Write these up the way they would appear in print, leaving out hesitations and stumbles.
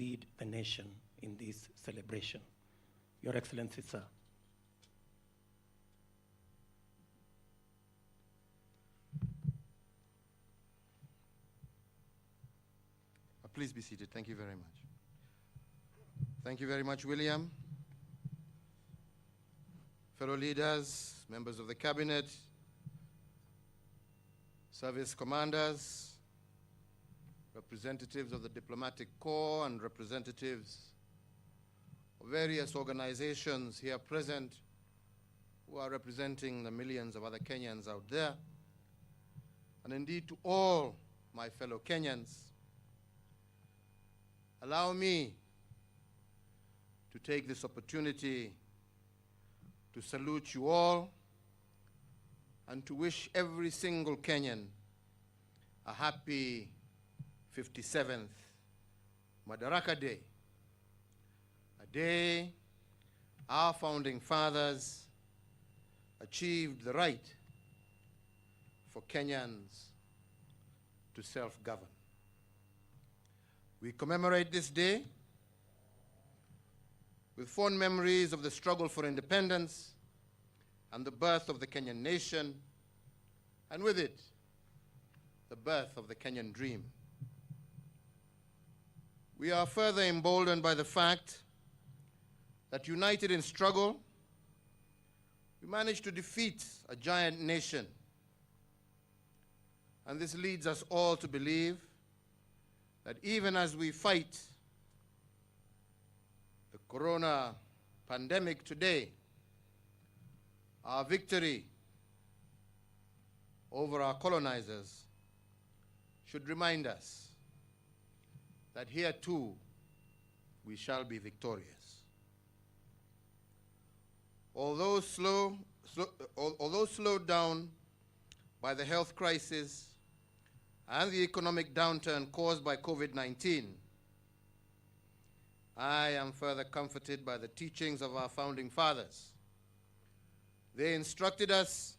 lead the nation in this celebration. Your Excellency, sir. Please be seated. Thank you very much. Thank you very much, William. Fellow leaders, members of the cabinet, service commanders, representatives of the diplomatic corps, and representatives of various organizations here present who are representing the millions of other Kenyans out there, and indeed to all my fellow Kenyans, allow me to take this opportunity to salute you all and to wish every single Kenyan a happy 57th Madaraka Day, a day our founding fathers achieved the right for Kenyans to self-govern. We commemorate this day with fond memories of the struggle for independence and the birth of the Kenyan nation, and with it, the birth of the Kenyan dream. We are further emboldened by the fact that united in struggle, we managed to defeat a giant nation. And this leads us all to believe that even as we fight the corona pandemic today, our victory over our colonizers should remind us that here too we shall be victorious. Although slowed down by the health crisis and the economic downturn caused by COVID-19, I am further comforted by the teachings of our founding fathers. They instructed us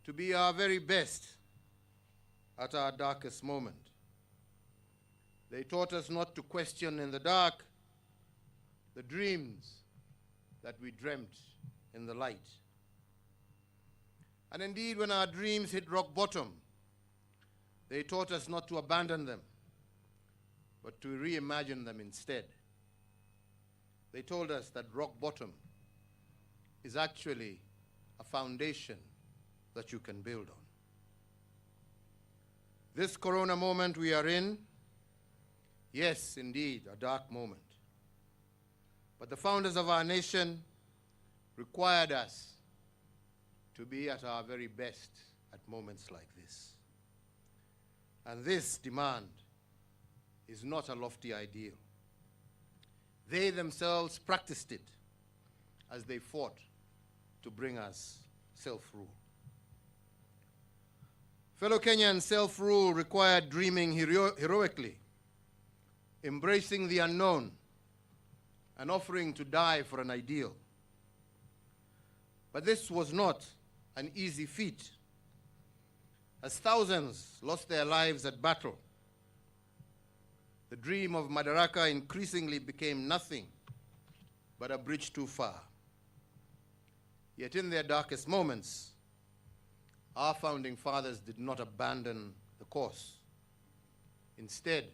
to be our very best at our darkest moment. They taught us not to question in the dark the dreams that we dreamt in the light. And indeed, when our dreams hit rock bottom, they taught us not to abandon them, but to reimagine them instead. They told us that rock bottom is actually a foundation that you can build on. This corona moment we are in, yes, indeed, a dark moment. But the founders of our nation required us to be at our very best at moments like this. And this demand is not a lofty ideal. They themselves practiced it as they fought to bring us self-rule. Fellow Kenyans, self-rule required dreaming heroically, embracing the unknown, and offering to die for an ideal. But this was not an easy feat, as thousands lost their lives at battle. The dream of Madaraka increasingly became nothing but a bridge too far. Yet in their darkest moments, our founding fathers did not abandon the course. Instead,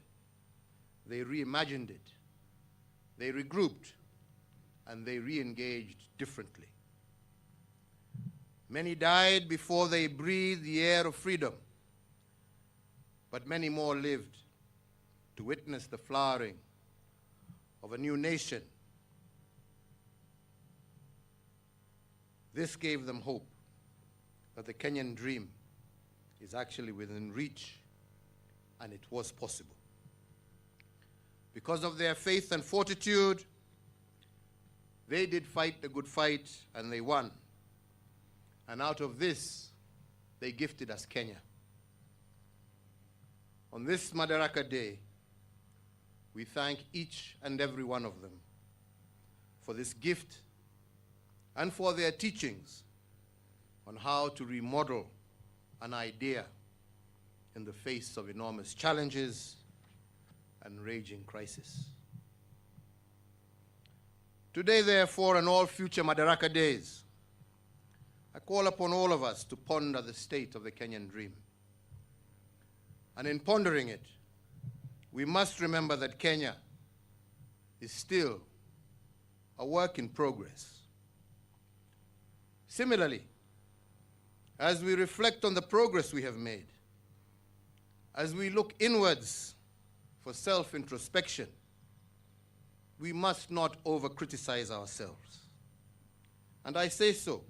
they reimagined it, they regrouped, and they re-engaged differently. Many died before they breathed the air of freedom, but many more lived to witness the flowering of a new nation. This gave them hope that the Kenyan dream is actually within reach, and it was possible. Because of their faith and fortitude, they did fight the good fight, and they won. And out of this, they gifted us Kenya. On this Madaraka Day, we thank each and every one of them for this gift and for their teachings on how to remodel an idea in the face of enormous challenges and raging crisis. Today, therefore, and all future Madaraka days, I call upon all of us to ponder the state of the Kenyan dream. And in pondering it, we must remember that Kenya is still a work in progress. Similarly, as we reflect on the progress we have made, as we look inwards for self-introspection, we must not over-criticize ourselves. And I say so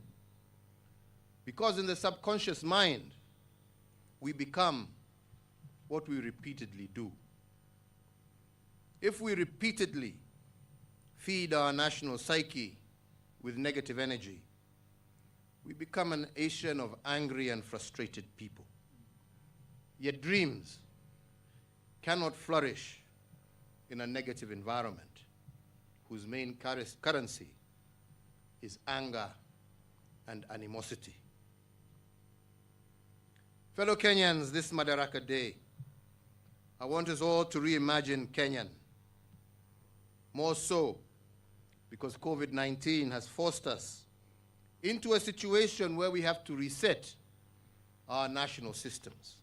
because in the subconscious mind, we become what we repeatedly do. If we repeatedly feed our national psyche with negative energy, we become an nation of angry and frustrated people. Yet dreams cannot flourish in a negative environment whose main currency is anger and animosity. Fellow Kenyans, this Madaraka Day, I want us all to reimagine Kenyan. More so because COVID-19 has forced us into a situation where we have to reset our national systems.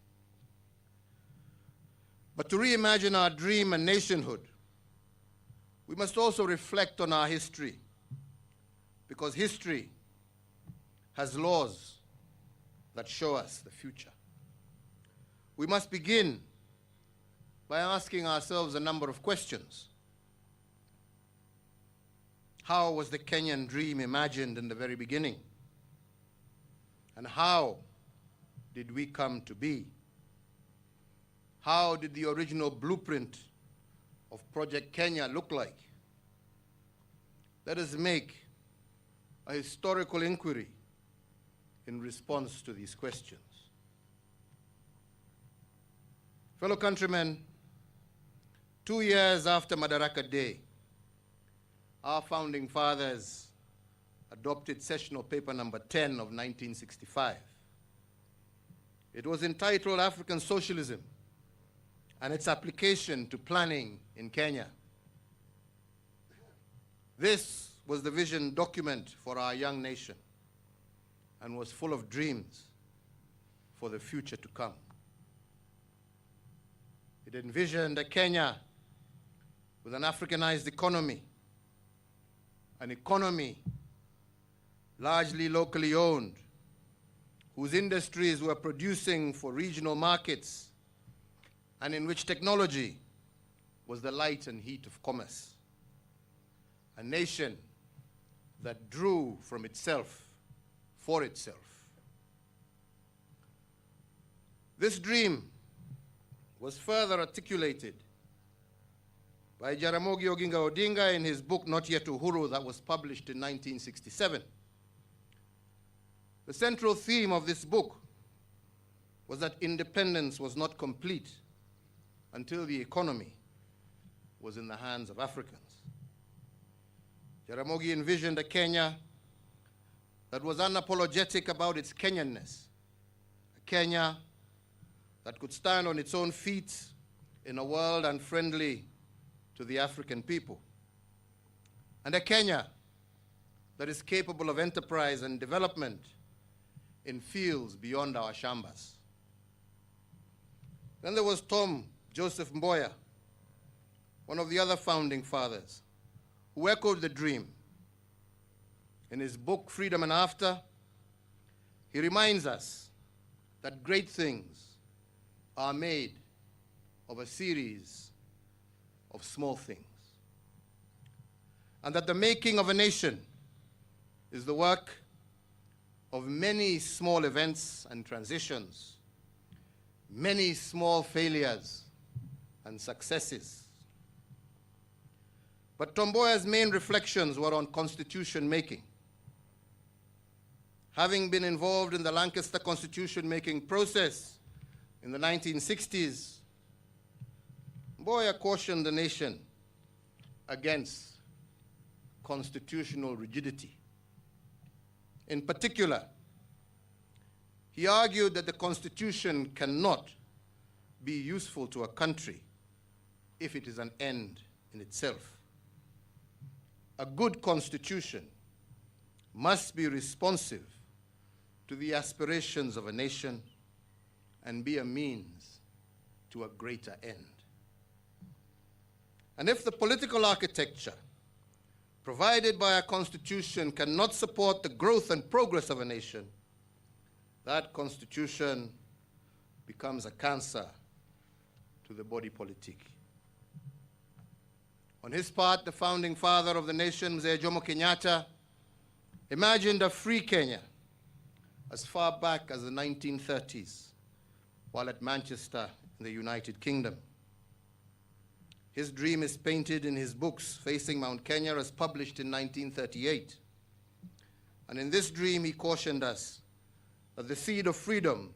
But to reimagine our dream and nationhood, we must also reflect on our history, because history has laws that show us the future. We must begin by asking ourselves a number of questions. How was the Kenyan dream imagined in the very beginning? And how did we come to be? How did the original blueprint of Project Kenya look like? Let us make a historical inquiry in response to these questions. Fellow countrymen, 2 years after Madaraka Day, our founding fathers adopted sessional paper number 10 of 1965. It was entitled African Socialism and its application to planning in Kenya. This was the vision document for our young nation and was full of dreams for the future to come. It envisioned a Kenya with an Africanized economy, an economy largely locally owned, whose industries were producing for regional markets, and in which technology was the light and heat of commerce. A nation that drew from itself for itself. This dream was further articulated by Jaramogi Oginga Odinga in his book, Not Yet Uhuru, that was published in 1967. The central theme of this book was that independence was not complete until the economy was in the hands of Africans. Jaramogi envisioned a Kenya that was unapologetic about its Kenyanness, a Kenya that could stand on its own feet in a world unfriendly to the African people, and a Kenya that is capable of enterprise and development in fields beyond our shambas. Then there was Tom Joseph Mboya, one of the other founding fathers, who echoed the dream. In his book, Freedom and After, he reminds us that great things are made of a series of small things, and that the making of a nation is the work of many small events and transitions, many small failures and successes. But Tom Mboya's main reflections were on constitution making. Having been involved in the Lancaster constitution making process in the 1960s, Mboya cautioned the nation against constitutional rigidity. In particular, he argued that the Constitution cannot be useful to a country if it is an end in itself. A good constitution must be responsive to the aspirations of a nation and be a means to a greater end. And if the political architecture provided by a constitution cannot support the growth and progress of a nation, that constitution becomes a cancer to the body politic. On his part, the founding father of the nation, Mzee Jomo Kenyatta, imagined a free Kenya as far back as the 1930s, while at Manchester in the United Kingdom. His dream is painted in his books, Facing Mount Kenya, as published in 1938. And in this dream, he cautioned us that the seed of freedom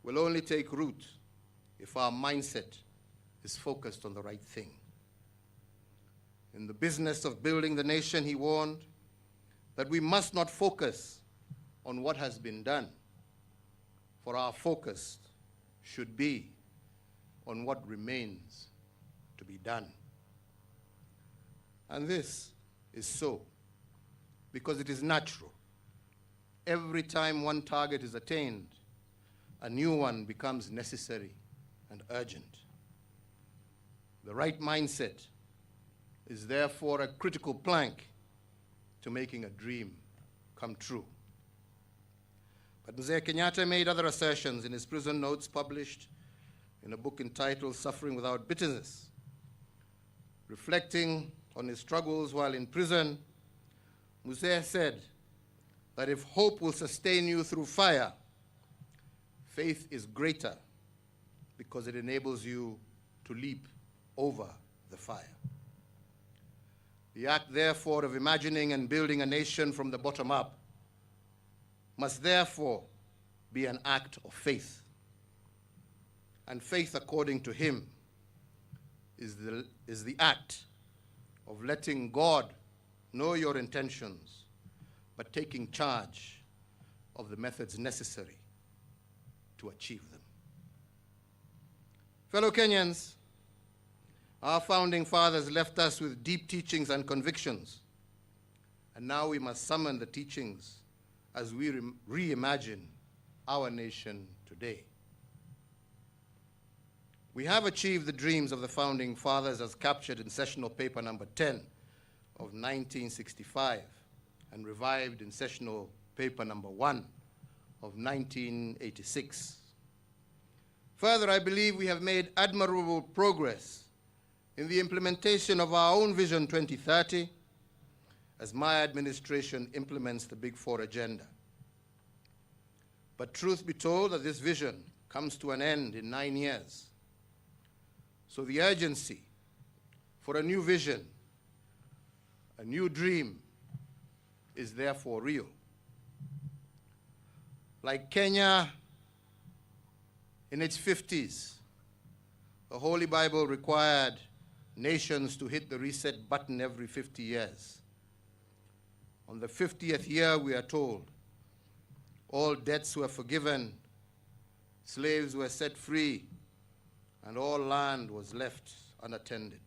will only take root if our mindset is focused on the right thing. In the business of building the nation, he warned that we must not focus on what has been done, for our focus should be on what remains to be done. And this is so because it is natural. Every time one target is attained, a new one becomes necessary and urgent. The right mindset is therefore a critical plank to making a dream come true. But Mzee Kenyatta made other assertions in his prison notes published in a book entitled Suffering Without Bitterness. Reflecting on his struggles while in prison, Mzee said that if hope will sustain you through fire, faith is greater because it enables you to leap over the fire. The act, therefore, of imagining and building a nation from the bottom up must therefore be an act of faith. And faith, according to him, is the act of letting God know your intentions, but taking charge of the methods necessary to achieve them. Fellow Kenyans, our founding fathers left us with deep teachings and convictions, and now we must summon the teachings as we reimagine our nation today. We have achieved the dreams of the founding fathers as captured in sessional paper number 10 of 1965 and revived in sessional paper number 1 of 1986. Further, I believe we have made admirable progress in the implementation of our own Vision 2030 as my administration implements the Big Four agenda. But truth be told, that this vision comes to an end in 9 years. So the urgency for a new vision, a new dream, is therefore real. Like Kenya in its 50s, the Holy Bible required nations to hit the reset button every 50 years. On the 50th year, we are told, all debts were forgiven, slaves were set free, and all land was left unattended.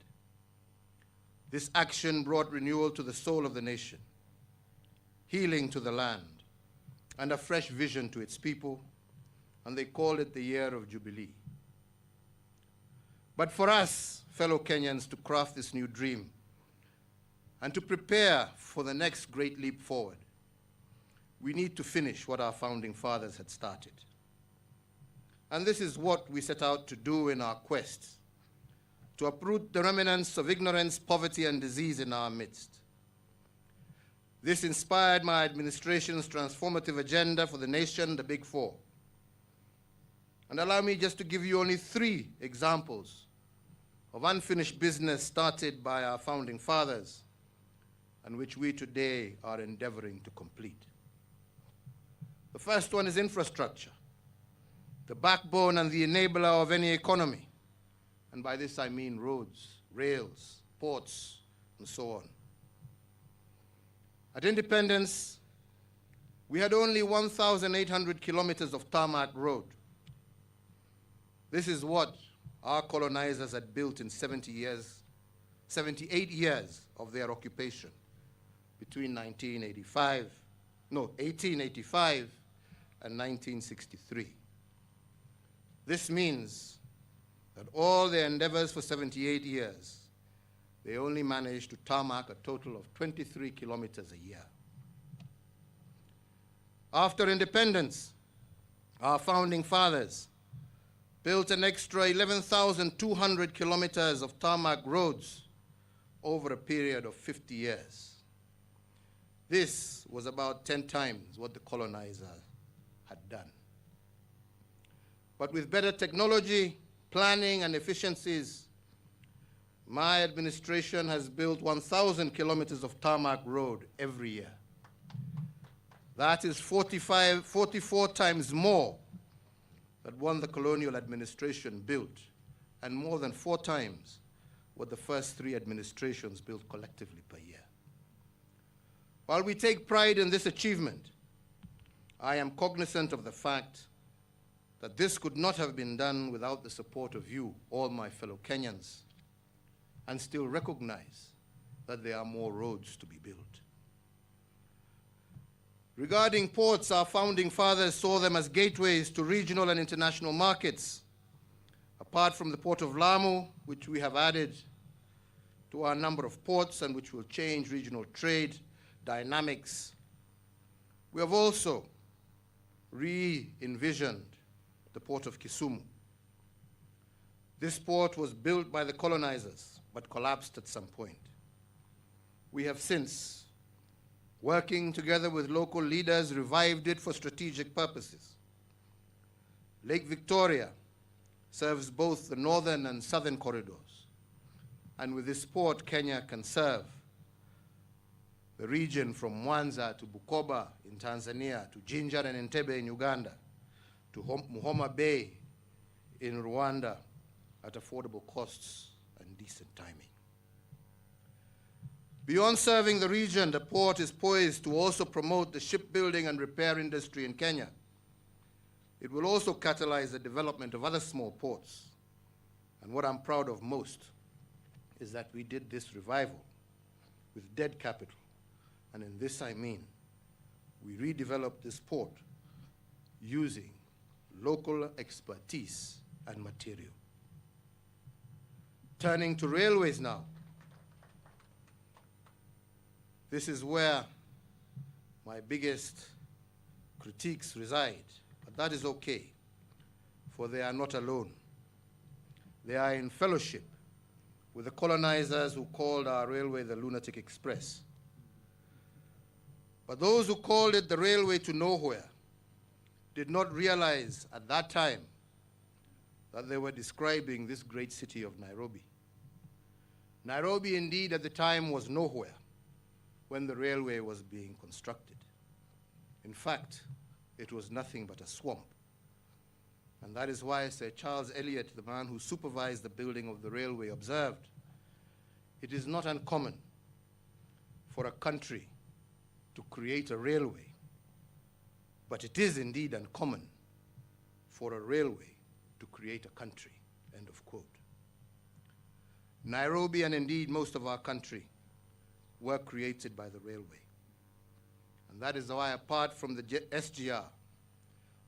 This action brought renewal to the soul of the nation, healing to the land, and a fresh vision to its people, and they called it the Year of Jubilee. But for us, fellow Kenyans, to craft this new dream and to prepare for the next great leap forward, we need to finish what our founding fathers had started. And this is what we set out to do in our quest to uproot the remnants of ignorance, poverty, and disease in our midst. This inspired my administration's transformative agenda for the nation, the Big Four. And allow me just to give you only 3 examples of unfinished business started by our founding fathers and which we today are endeavoring to complete. The first one is infrastructure, the backbone and the enabler of any economy. And by this I mean roads, rails, ports, and so on. At independence, we had only 1,800 kilometers of tarmac road. This is what our colonizers had built in 78 years of their occupation between 1885 and 1963. This means that all their endeavors for 78 years, they only managed to tarmac a total of 23 kilometers a year. After independence, our founding fathers built an extra 11,200 kilometers of tarmac roads over a period of 50 years. This was about 10 times what the colonizer had done. But with better technology, planning, and efficiencies, my administration has built 1,000 kilometers of tarmac road every year. That is 44 times more than what the colonial administration built, and more than 4 times what the first 3 administrations built collectively per year. While we take pride in this achievement, I am cognizant of the fact that this could not have been done without the support of you, all my fellow Kenyans, and still recognize that there are more roads to be built. Regarding ports, our founding fathers saw them as gateways to regional and international markets. Apart from the port of Lamu, which we have added to our number of ports and which will change regional trade dynamics, we have also re-envisioned the port of Kisumu. This port was built by the colonizers, but collapsed at some point. We have since, working together with local leaders, revived it for strategic purposes. Lake Victoria serves both the northern and southern corridors, and with this port, Kenya can serve the region from Mwanza to Bukoba in Tanzania, to Jinja and Entebbe in Uganda, to Muhoma Bay in Rwanda at affordable costs and decent timing. Beyond serving the region, the port is poised to also promote the shipbuilding and repair industry in Kenya. It will also catalyze the development of other small ports. And what I'm proud of most is that we did this revival with dead capital. And in this I mean, we redeveloped this port using local expertise and material. Turning to railways now. This is where my biggest critiques reside, but that is okay, for they are not alone. They are in fellowship with the colonizers who called our railway the Lunatic Express. But those who called it the railway to nowhere did not realize at that time that they were describing this great city of Nairobi. Nairobi indeed at the time was nowhere when the railway was being constructed. In fact, it was nothing but a swamp. And that is why Sir Charles Eliot, the man who supervised the building of the railway, observed, "It is not uncommon for a country to create a railway, but it is indeed uncommon for a railway to create a country," end of quote. Nairobi, and indeed most of our country, were created by the railway. And that is why, apart from the SGR,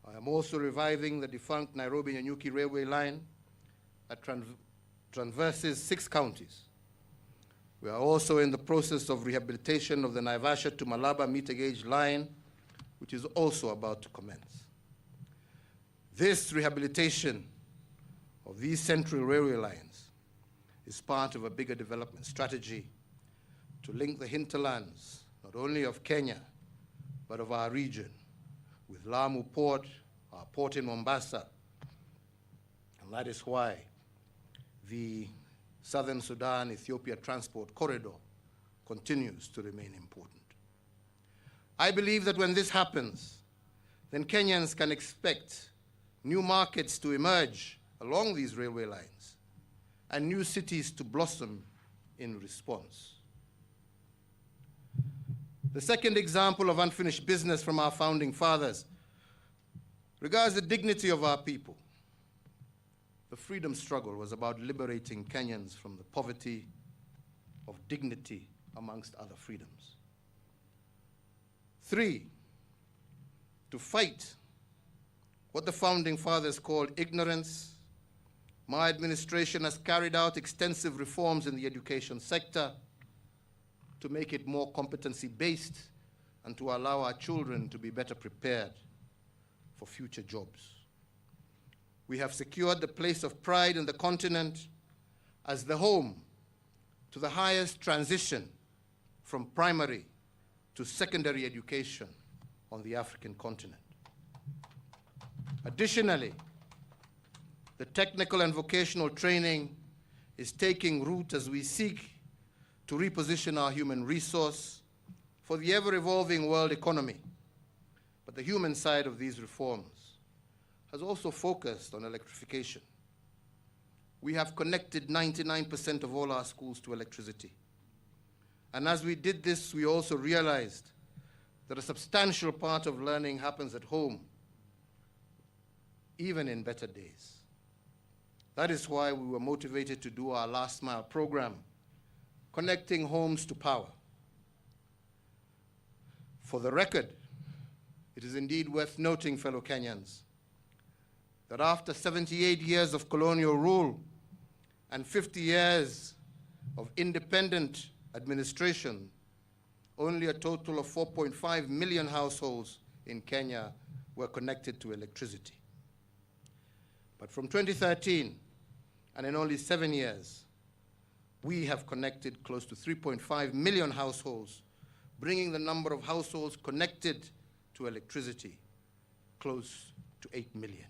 I am also reviving the defunct Nairobi-Nyanyuki railway line that traverses 6 counties. We are also in the process of rehabilitation of the Naivasha to Malaba meter gauge line, which is also about to commence. This rehabilitation of these central railway lines is part of a bigger development strategy to link the hinterlands, not only of Kenya, but of our region, with Lamu Port, our port in Mombasa. And that is why the Southern Sudan-Ethiopia transport corridor continues to remain important. I believe that when this happens, then Kenyans can expect new markets to emerge along these railway lines and new cities to blossom in response. The second example of unfinished business from our founding fathers regards the dignity of our people. The freedom struggle was about liberating Kenyans from the poverty of dignity, amongst other freedoms. 3, to fight what the Founding Fathers called ignorance. My administration has carried out extensive reforms in the education sector to make it more competency-based and to allow our children to be better prepared for future jobs. We have secured the place of pride in the continent as the home to the highest transition from primary to secondary education on the African continent. Additionally, the technical and vocational training is taking root as we seek to reposition our human resource for the ever-evolving world economy. But the human side of these reforms has also focused on electrification. We have connected 99% of all our schools to electricity. And as we did this, we also realized that a substantial part of learning happens at home, even in better days. That is why we were motivated to do our Last Mile program, connecting homes to power. For the record, it is indeed worth noting, fellow Kenyans, that after 78 years of colonial rule and 50 years of independent administration, only a total of 4.5 million households in Kenya were connected to electricity. But from 2013, and in only 7 years, we have connected close to 3.5 million households, bringing the number of households connected to electricity close to 8 million.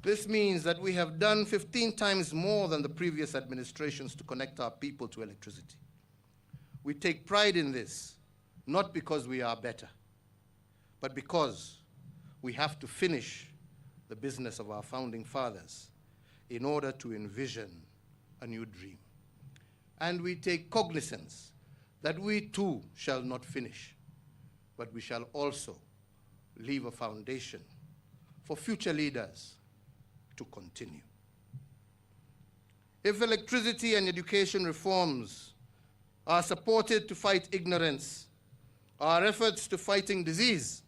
This means that we have done 15 times more than the previous administrations to connect our people to electricity. We take pride in this, not because we are better, but because we have to finish the business of our founding fathers in order to envision a new dream. And we take cognizance that we too shall not finish, but we shall also leave a foundation for future leaders to continue. If electricity and education reforms are supported to fight ignorance, our efforts to fighting disease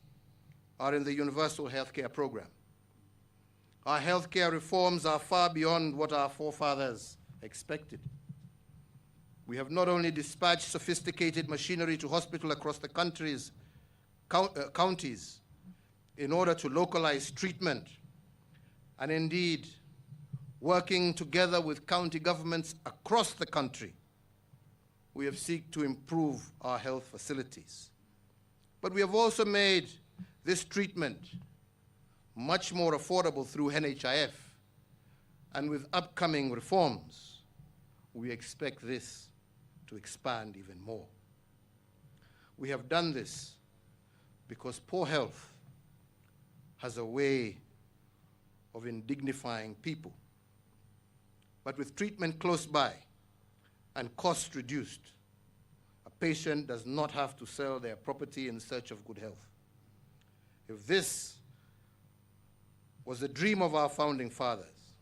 are in the universal healthcare program. Our healthcare reforms are far beyond what our forefathers expected. We have not only dispatched sophisticated machinery to hospitals across the country's counties in order to localize treatment, and indeed working together with county governments across the country, we have sought to improve our health facilities. But we have also made this treatment much more affordable through NHIF, and with upcoming reforms, we expect this to expand even more. We have done this because poor health has a way of indignifying people. But with treatment close by and costs reduced, a patient does not have to sell their property in search of good health. If this was the dream of our founding fathers,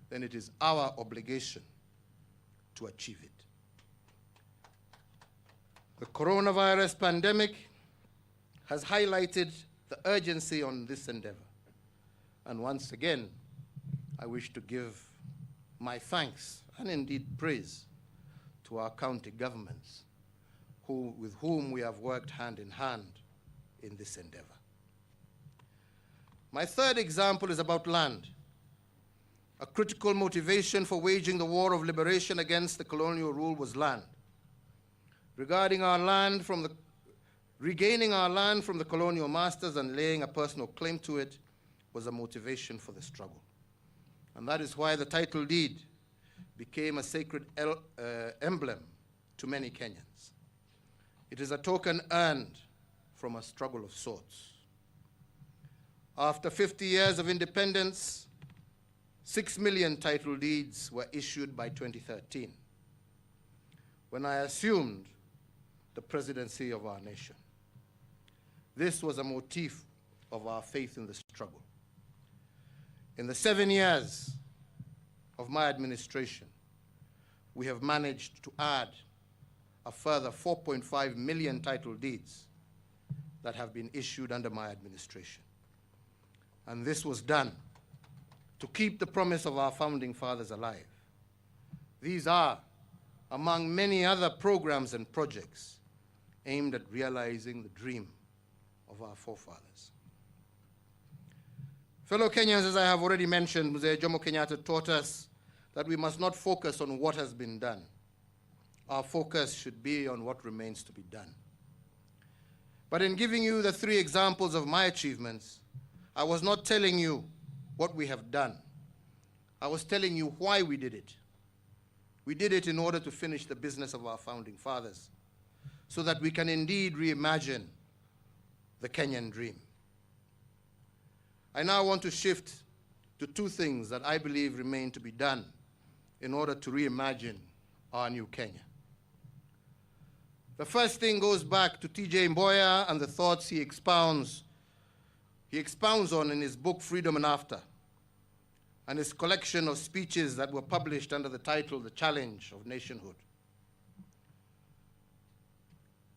then it is our obligation to achieve it. The coronavirus pandemic has highlighted the urgency on this endeavor. And once again, I wish to give my thanks and indeed praise to our county governments with whom we have worked hand in hand in this endeavor. My third example is about land. A critical motivation for waging the war of liberation against the colonial rule was land. Regarding our land regaining our land from the colonial masters and laying a personal claim to it was a motivation for the struggle. And that is why the title deed became a sacred emblem to many Kenyans. It is a token earned from a struggle of sorts. After 50 years of independence, 6 million title deeds were issued by 2013, when I assumed the presidency of our nation. This was a motif of our faith in the struggle. In the 7 years of my administration, we have managed to add a further 4.5 million title deeds that have been issued under my administration. And this was done to keep the promise of our founding fathers alive. These are among many other programs and projects aimed at realizing the dream of our forefathers. Fellow Kenyans, as I have already mentioned, Mzee Jomo Kenyatta taught us that we must not focus on what has been done. Our focus should be on what remains to be done. But in giving you the 3 examples of my achievements, I was not telling you what we have done. I was telling you why we did it. We did it in order to finish the business of our founding fathers, so that we can indeed reimagine the Kenyan dream. I now want to shift to 2 things that I believe remain to be done in order to reimagine our new Kenya. The first thing goes back to T.J. Mboya and the thoughts he expounds on in his book, Freedom and After, and his collection of speeches that were published under the title, The Challenge of Nationhood.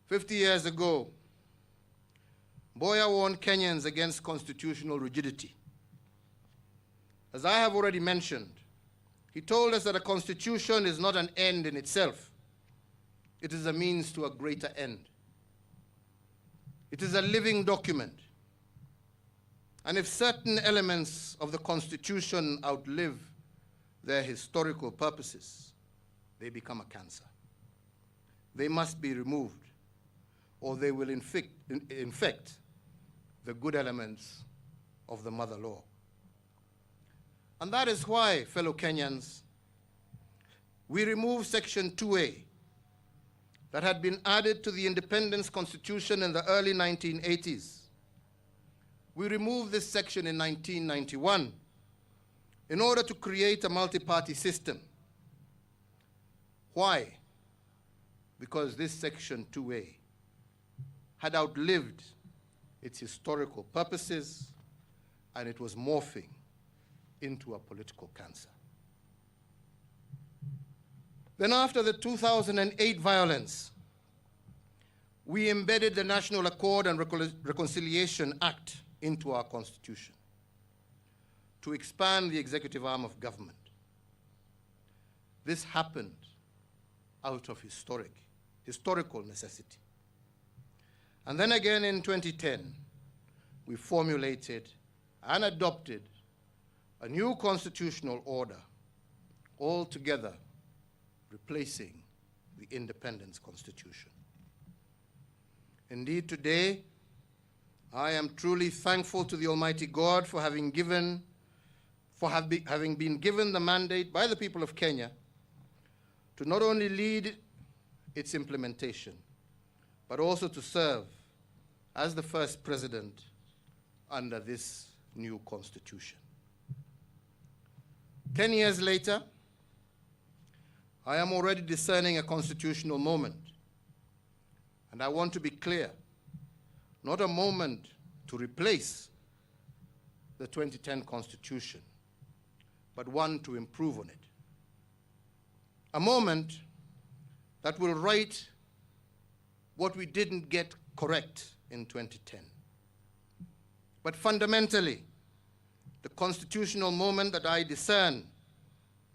50 years ago, Mboya warned Kenyans against constitutional rigidity. As I have already mentioned, he told us that a constitution is not an end in itself. It is a means to a greater end. It is a living document. And if certain elements of the Constitution outlive their historical purposes, they become a cancer. They must be removed, or they will infect the good elements of the mother law. And that is why, fellow Kenyans, we removed Section 2A that had been added to the Independence Constitution in the early 1980s. We removed this section in 1991 in order to create a multi-party system. Why? Because this Section 2A had outlived its historical purposes, and it was morphing into a political cancer. Then after the 2008 violence, we embedded the National Accord and Reconciliation Act into our Constitution to expand the executive arm of government. This happened out of historical necessity. And then again in 2010, we formulated and adopted a new constitutional order, altogether replacing the Independence Constitution. Indeed, today, I am truly thankful to the Almighty God for having been given the mandate by the people of Kenya to not only lead its implementation, but also to serve as the first president under this new constitution. 10 years later, I am already discerning a constitutional moment. And I want to be clear, not a moment to replace the 2010 Constitution, but one to improve on it. A moment that will right what we didn't get correct in 2010. But fundamentally, the constitutional moment that I discern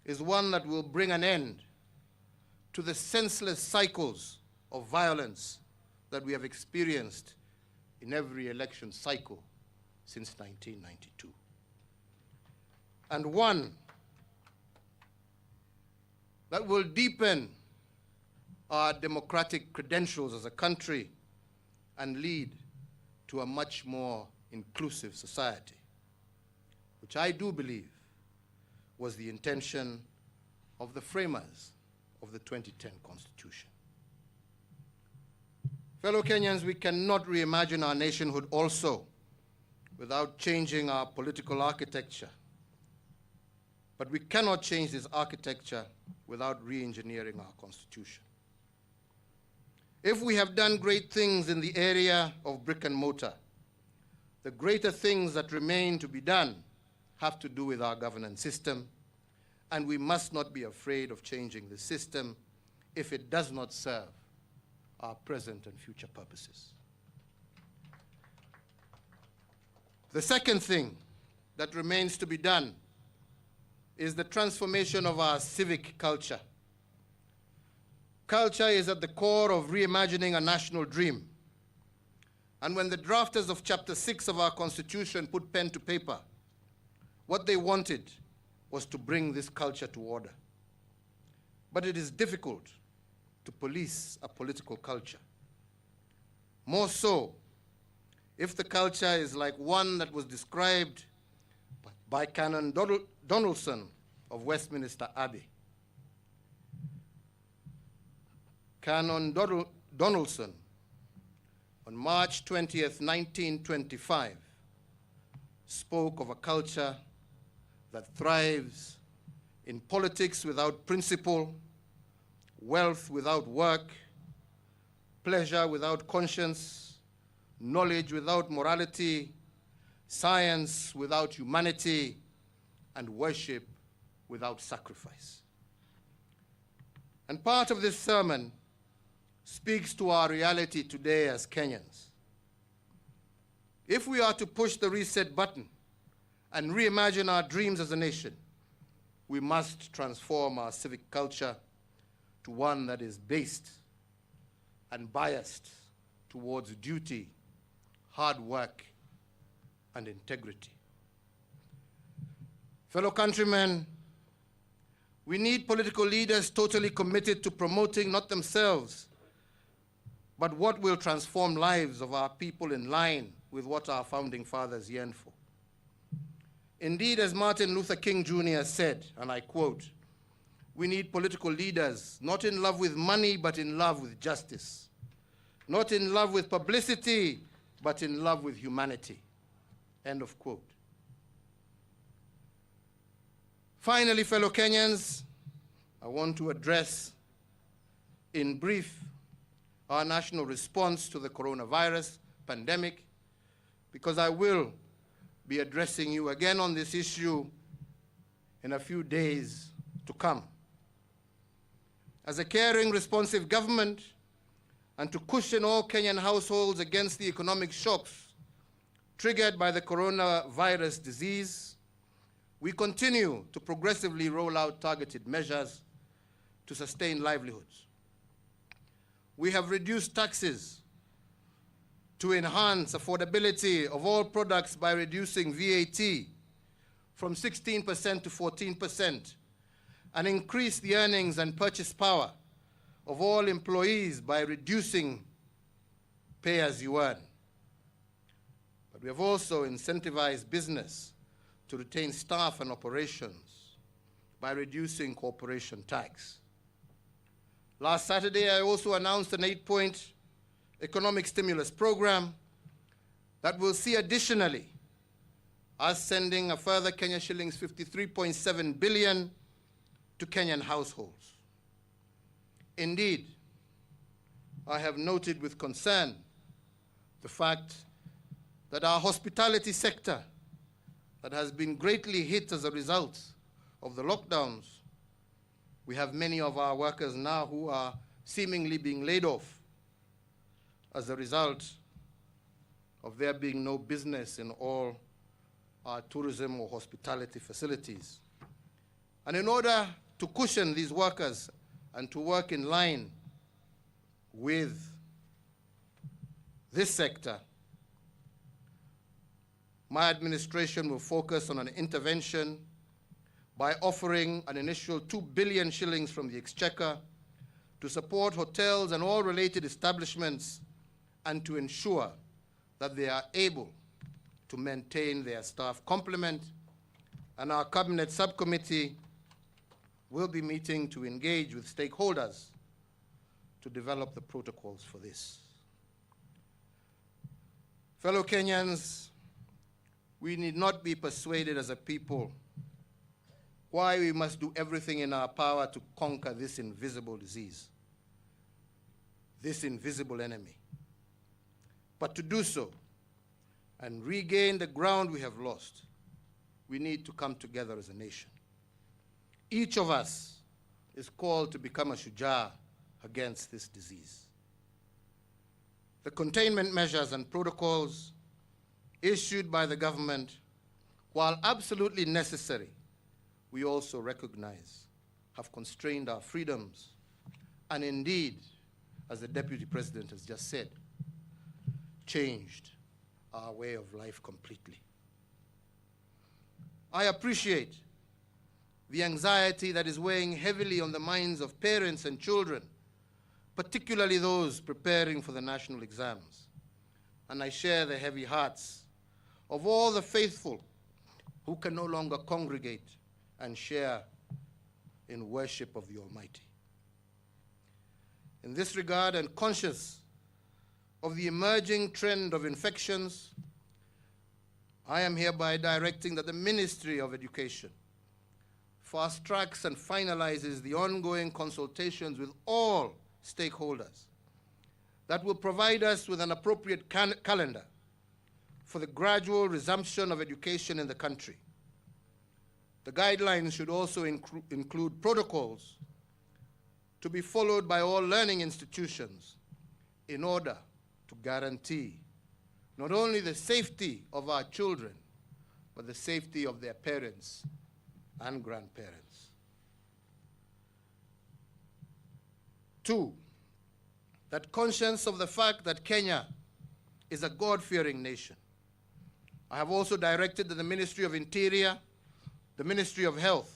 is one that will bring an end to the senseless cycles of violence that we have experienced in every election cycle since 1992. And one that will deepen our democratic credentials as a country and lead to a much more inclusive society, which I do believe was the intention of the framers of the 2010 Constitution. Fellow Kenyans, we cannot reimagine our nationhood also without changing our political architecture. But we cannot change this architecture without re-engineering our Constitution. If we have done great things in the area of brick and mortar, the greater things that remain to be done have to do with our governance system, and we must not be afraid of changing the system if it does not serve our present and future purposes. The second thing that remains to be done is the transformation of our civic culture. Culture is at the core of reimagining a national dream. And when the drafters of Chapter 6 of our Constitution put pen to paper, what they wanted was to bring this culture to order. But it is difficult to police a political culture. More so, if the culture is like one that was described by Canon Donaldson of Westminster Abbey. Canon Donaldson, on March 20th, 1925, spoke of a culture that thrives in politics without principle, wealth without work, pleasure without conscience, knowledge without morality, science without humanity, and worship without sacrifice. And part of this sermon speaks to our reality today as Kenyans. If we are to push the reset button and reimagine our dreams as a nation, we must transform our civic culture to one that is based and biased towards duty, hard work, and integrity. Fellow countrymen, we need political leaders totally committed to promoting not themselves, but what will transform lives of our people in line with what our founding fathers yearned for. Indeed, as Martin Luther King Jr. said, and I quote, "We need political leaders not in love with money, but in love with justice. Not in love with publicity, but in love with humanity." End of quote. Finally, fellow Kenyans, I want to address in brief our national response to the coronavirus pandemic, because I will be addressing you again on this issue in a few days to come. As a caring, responsive government, and to cushion all Kenyan households against the economic shocks triggered by the coronavirus disease, we continue to progressively roll out targeted measures to sustain livelihoods. We have reduced taxes to enhance affordability of all products by reducing VAT from 16% to 14%, and increase the earnings and purchase power of all employees by reducing pay as you earn. But we have also incentivized business to retain staff and operations by reducing corporation tax. Last Saturday, I also announced an 8-point economic stimulus program that will see additionally us sending a further Kenya shillings 53.7 billion to Kenyan households. Indeed, I have noted with concern the fact that our hospitality sector, that has been greatly hit as a result of the lockdowns, we have many of our workers now who are seemingly being laid off as a result of there being no business in all our tourism or hospitality facilities. And in order to cushion these workers and to work in line with this sector, my administration will focus on an intervention by offering an initial 2 billion shillings from the Exchequer to support hotels and all related establishments and to ensure that they are able to maintain their staff complement. And our Cabinet Subcommittee will be meeting to engage with stakeholders to develop the protocols for this. Fellow Kenyans, we need not be persuaded as a people why we must do everything in our power to conquer this invisible disease, this invisible enemy. But to do so and regain the ground we have lost, we need to come together as a nation. Each of us is called to become a shujaa against this disease. The containment measures and protocols issued by the government, while absolutely necessary, we also recognize have constrained our freedoms and indeed, as the Deputy President has just said, changed our way of life completely. I appreciate the anxiety that is weighing heavily on the minds of parents and children, particularly those preparing for the national exams. And I share the heavy hearts of all the faithful who can no longer congregate and share in worship of the Almighty. In this regard, and conscious of the emerging trend of infections, I am hereby directing that the Ministry of Education fast-tracks and finalizes the ongoing consultations with all stakeholders that will provide us with an appropriate calendar for the gradual resumption of education in the country. The guidelines should also include protocols to be followed by all learning institutions in order to guarantee not only the safety of our children, but the safety of their parents and grandparents. 2, that conscious of the fact that Kenya is a God-fearing nation, I have also directed that the Ministry of Interior, the Ministry of Health,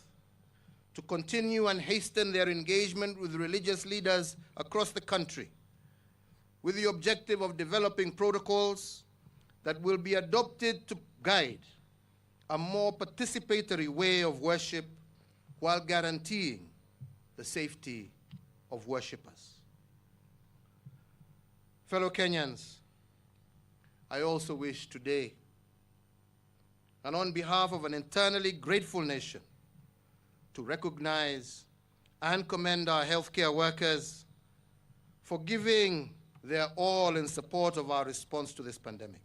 to continue and hasten their engagement with religious leaders across the country with the objective of developing protocols that will be adopted to guide a more participatory way of worship while guaranteeing the safety of worshippers. Fellow Kenyans, I also wish today, and on behalf of an internally grateful nation, to recognize and commend our healthcare workers for giving their all in support of our response to this pandemic.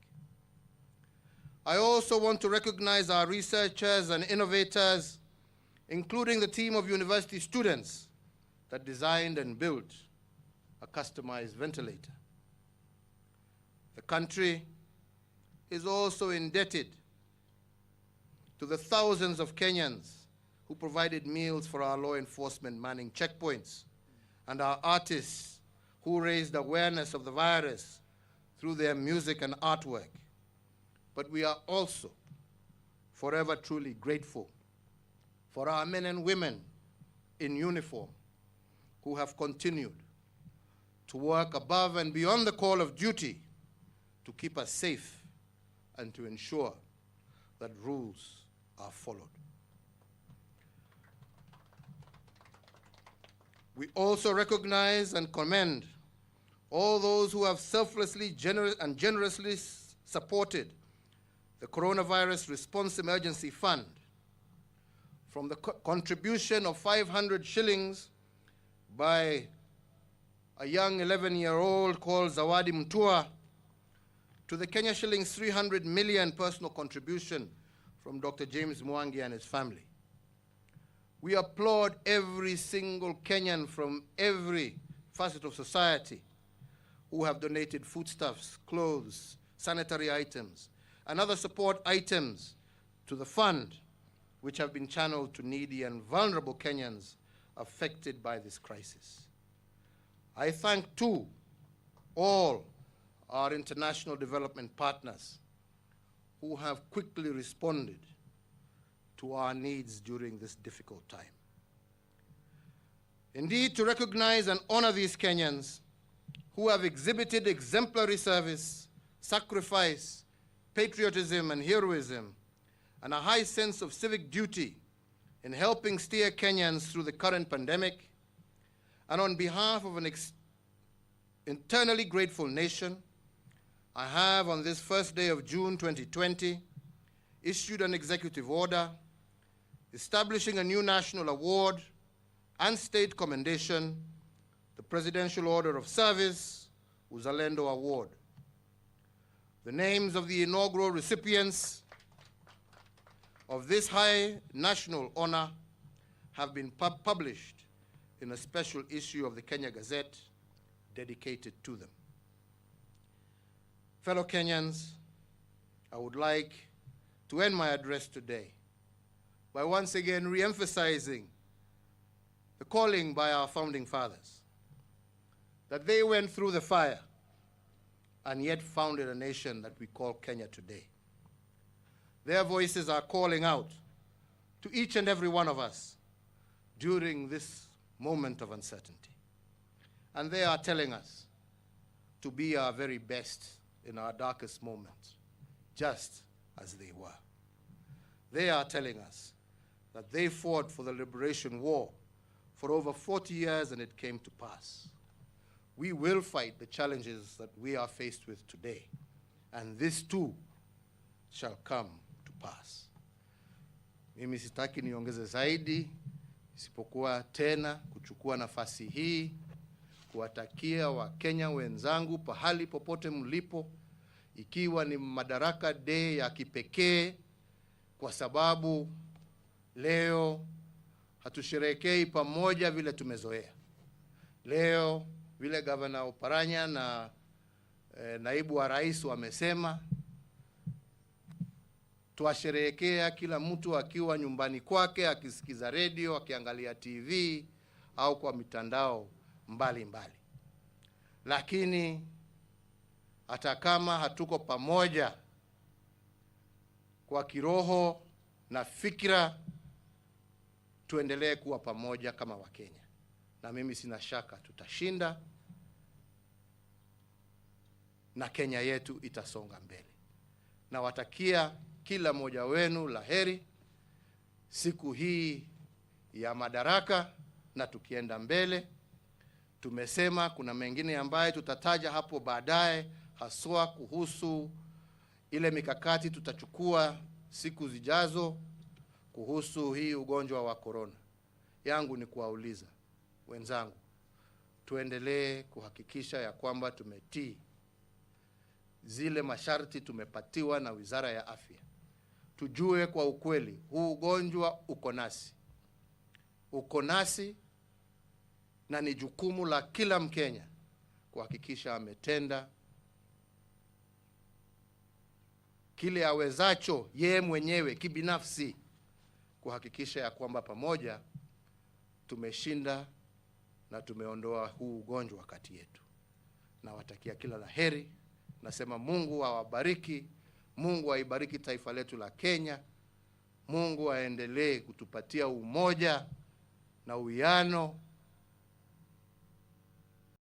I also want to recognize our researchers and innovators, including the team of university students that designed and built a customized ventilator. The country is also indebted to the thousands of Kenyans who provided meals for our law enforcement manning checkpoints, and our artists who raised awareness of the virus through their music and artwork. But we are also forever truly grateful for our men and women in uniform who have continued to work above and beyond the call of duty to keep us safe and to ensure that rules are followed. We also recognize and commend all those who have selflessly and generously supported the Coronavirus Response Emergency Fund, from the contribution of 500 shillings by a young 11-year-old called Zawadi Mtua, to the Kenya shillings 300 million personal contribution from Dr. James Mwangi and his family. We applaud every single Kenyan from every facet of society who have donated foodstuffs, clothes, sanitary items, and other support items to the fund, which have been channeled to needy and vulnerable Kenyans affected by this crisis. I thank, too, all our international development partners who have quickly responded to our needs during this difficult time. Indeed, to recognize and honor these Kenyans who have exhibited exemplary service, sacrifice, patriotism, and heroism, and a high sense of civic duty in helping steer Kenyans through the current pandemic, and on behalf of an internally grateful nation, I have, on this first day of June 2020, issued an executive order establishing a new national award and state commendation, the Presidential Order of Service, Uzalendo Award. The names of the inaugural recipients of this high national honor have been published in a special issue of the Kenya Gazette dedicated to them. Fellow Kenyans, I would like to end my address today by once again re-emphasizing the calling by our founding fathers, that they went through the fire and yet founded a nation that we call Kenya today. Their voices are calling out to each and every one of us during this moment of uncertainty. And they are telling us to be our very best in our darkest moments, just as they were. They are telling us that they fought for the liberation war for over 40 years and it came to pass. We will fight the challenges that we are faced with today, and this too shall come to pass. Mimi sitaki niongeze zaidi, isipokuwa tena kuchukua nafasi hii kuwatakia Wakenya wenzangu pahali popote mlipo, ikiwa ni Madaraka Day ya kipekee, kwa sababu leo hatusherehekei pamoja vile tumezoea. Leo vile Gavana Oparanya na naibu wa rais wamesema, tuasherehekea kila mtu akiwa nyumbani kwake, akisikiza radio, akiangalia TV au kwa mitandao mbali. Lakini hata kama hatuko pamoja kwa kiroho na fikra, tuendelee kuwa pamoja kama Wakenya. Na mimi sina shaka tutashinda na Kenya yetu itasonga mbele. Na watakia kila mmoja wenu laheri siku hii ya Madaraka, na tukienda mbele. Tumesema kuna mengine ambaye tutataja hapo baadaye, haswa kuhusu ile mikakati tutachukua siku zijazo kuhusu hii ugonjwa wa corona. Yangu ni kuwauliza wenzangu, tuendelee kuhakikisha ya kwamba tumetii zile masharti tumepatiwa na Wizara ya Afya. Tujue kwa ukweli huu ugonjwa uko nasi na ni jukumu la kila Mkenya kuhakikisha ametenda kile awezacho yeye mwenyewe kibinafsi kuhakikisha ya kwamba pamoja tumeshinda na tumeondoa huu ugonjwa kati yetu. Na watakia kila laheri. Nasema Mungu awabariki, Mungu aibariki taifa letu la Kenya. Mungu aendelee kutupatia umoja na uwiano